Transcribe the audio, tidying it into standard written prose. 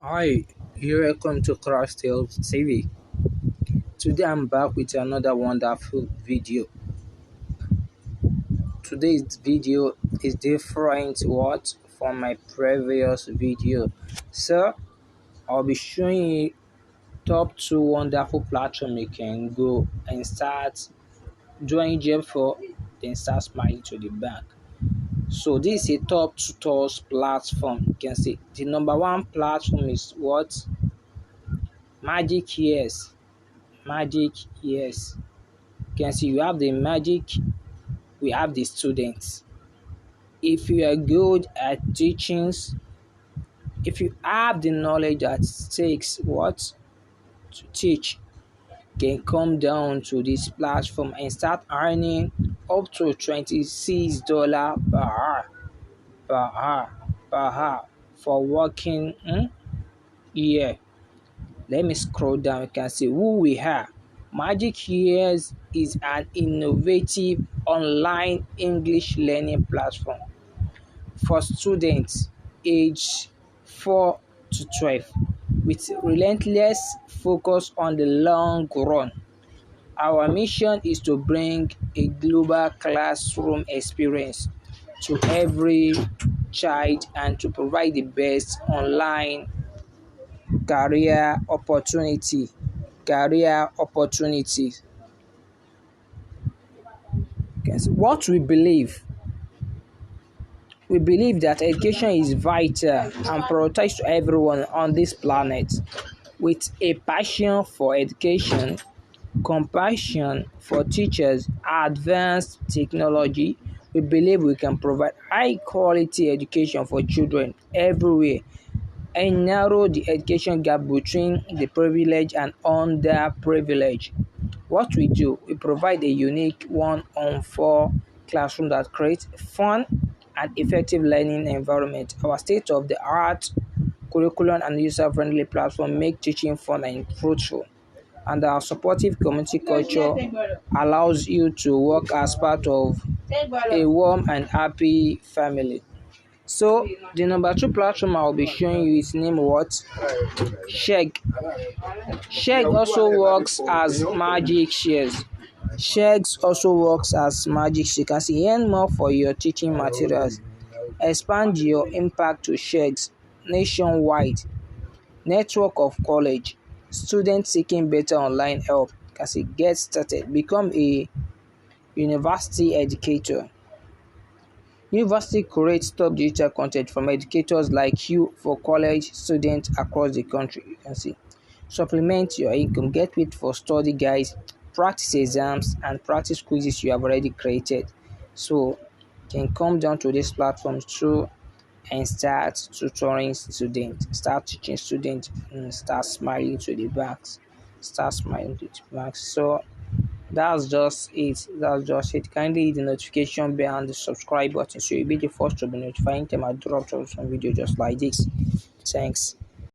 Hi, you're welcome to Crash Tales TV. Today I'm back with another wonderful video. Today's video is different from my previous video. So I'll be showing you top two wonderful platforms you can go and start doing job for, then start smiling to the bank. So this is a top tutors platform. You can see the number one platform is what? Magic Years. Magic Years. You can see you have the magic, we have the students. If you are good at teachings, if you have the knowledge that it takes to teach, can come down to this platform and start earning up to $26 per hour for working year. Let me scroll down. You can see who we are. Magic Years is an innovative online English learning platform for students aged 4 to 12 with relentless focus on the long run. Our mission is to bring a global classroom experience to every child and to provide the best online career opportunity. Career opportunities. What we believe that education is vital and prioritized to everyone on this planet. With a passion for education, compassion for teachers, advanced technology, we believe we can provide high quality education for children everywhere and narrow the education gap between the privileged and underprivileged. What we do, we provide a unique one-on-four classroom that creates fun and effective learning environment. Our state-of-the-art curriculum and user-friendly platform make teaching fun and fruitful. And our supportive community culture allows you to work as part of a warm and happy family. So the number two platform I'll be showing you is named what? Sheg. Sheg also works as Magic Shares. Shegs also works as Magic Shares. You can see earn more for your teaching materials. Expand your impact to Shegs nationwide. Network of college. Students seeking better online help. You can see get started. Become a university educator. University creates top digital content from educators like you for college students across the country. You can see. Supplement your income, get paid for study guides, practice exams, and practice quizzes you have already created. So you can come down to this platform too and start tutoring students, start teaching students, and start smiling to the banks. Start smiling to the banks. So that's just it. Kindly hit the notification bell and the subscribe button so you'll be the first to be notified anytime I drop some video just like this. Thanks.